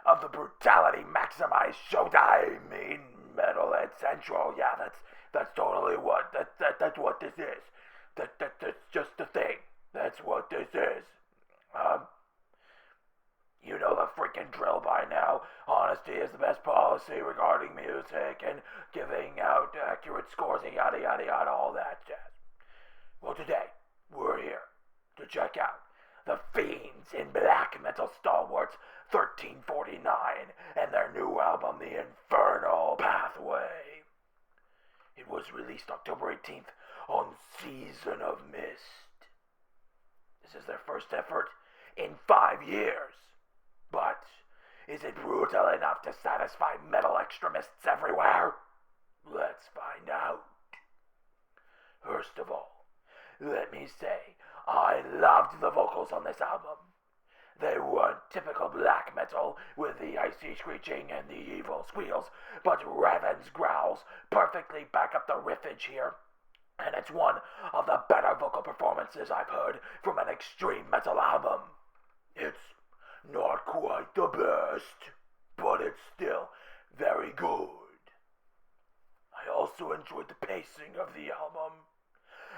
of the Brutality Maximized Showtime in Metalhead Central. Yeah, that's totally what that's what this is. That's just the thing. That's what this is. You know the freaking drill by now. Honesty is the best policy regarding music and giving out accurate scores and yada yada yada, all that jazz. Well, today we're here to check out the Fiends in Black Metal Stalwarts 1349 and their new album, The Infernal Pathway. It was released October 18th on Season of Mist. This is their first effort in 5 years. But is it brutal enough to satisfy metal extremists everywhere? Let's find out. First of all, let me say I loved the vocals on this album. They weren't typical black metal with the icy screeching and the evil squeals, but Raven's growls perfectly back up the riffage here. And it's one of the better vocal performances I've heard from an extreme metal album. It's not quite the best, but it's still very good. I also enjoyed the pacing of the album.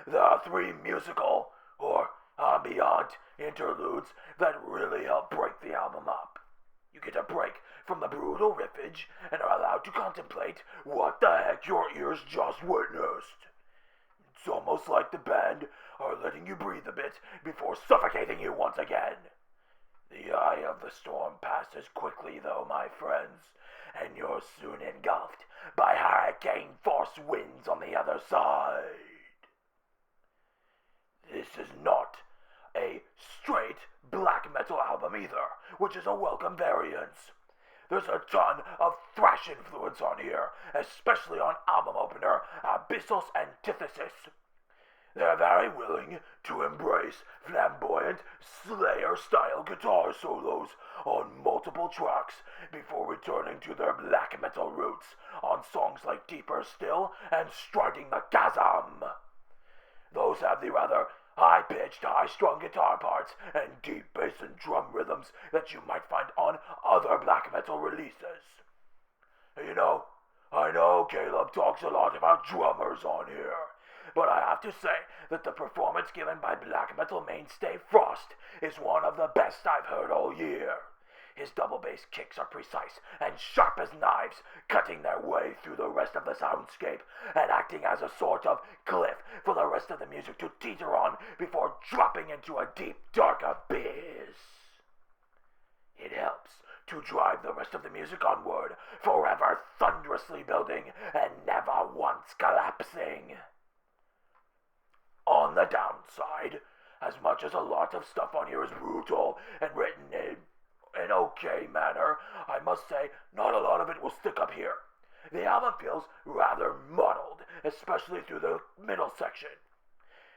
There are 3 musical, or ambient, interludes that really help break the album up. You get a break from the brutal riffage and are allowed to contemplate what the heck your ears just witnessed. It's almost like the band are letting you breathe a bit before suffocating you once again. The eye of the storm passes quickly though, my friends, and you're soon engulfed by hurricane force winds on the other side. This is not a straight black metal album either, which is a welcome variance. There's a ton of thrash influence on here, especially on album opener Abyssos Antithesis. They're very willing to embrace flamboyant Slayer-style guitar solos on multiple tracks before returning to their black metal roots on songs like Deeper Still and Striding the Chasm. Those have the rather high-pitched, high-strung guitar parts and deep bass and drum rhythms that you might find on other black metal releases. You know, I know Caleb talks a lot about drummers on here, but I have to say that the performance given by black metal mainstay Frost is one of the best I've heard all year. His double bass kicks are precise and sharp as knives, cutting their way through the rest of the soundscape and acting as a sort of cliff for the rest of the music to teeter on before dropping into a deep, dark abyss. It helps to drive the rest of the music onward, forever thunderously building and never once collapsing. On the downside, as much as a lot of stuff on here is brutal and written in an okay manner, I must say not a lot of it will stick up here. The album feels rather muddled, especially through the middle section.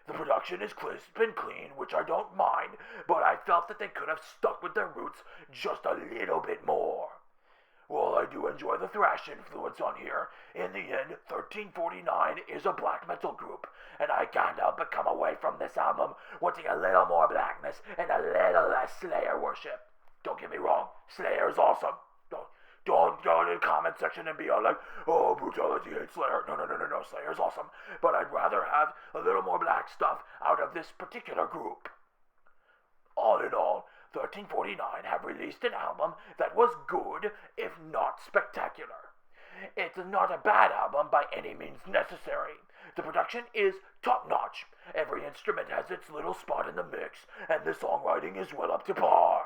The production is crisp and clean, which I don't mind, but I felt that they could have stuck with their roots just a little bit more. While I do enjoy the thrash influence on here, in the end, 1349 is a black metal group, and I can't help but come away from this album wanting a little more blackness and a little less Slayer worship. Don't get me wrong, Slayer is awesome. Don't go to the comment section and be all like, oh, Brutality hates Slayer. No, Slayer's awesome. But I'd rather have a little more black stuff out of this particular group. All in all, 1349 have released an album that was good, if not spectacular. It's not a bad album by any means necessary. The production is top-notch. Every instrument has its little spot in the mix, and the songwriting is well up to par.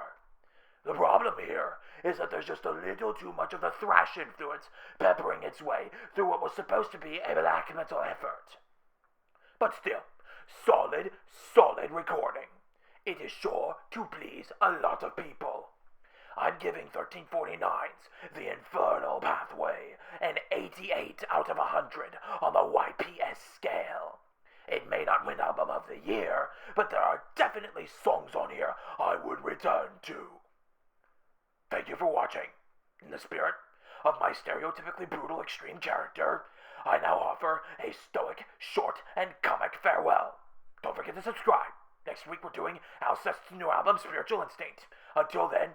The problem here is that there's just a little too much of the thrash influence peppering its way through what was supposed to be a black metal effort. But still, solid recording. It is sure to please a lot of people. I'm giving 1349's The Infernal Pathway an 88 out of 100 on the YPS scale. It may not win Album of the Year, but there are definitely songs on here I would return to. Thank you for watching. In the spirit of my stereotypically brutal extreme character, I now offer a stoic, short, and comic farewell. Don't forget to subscribe. Next week we're doing Alcest's new album, Spiritual Instinct. Until then,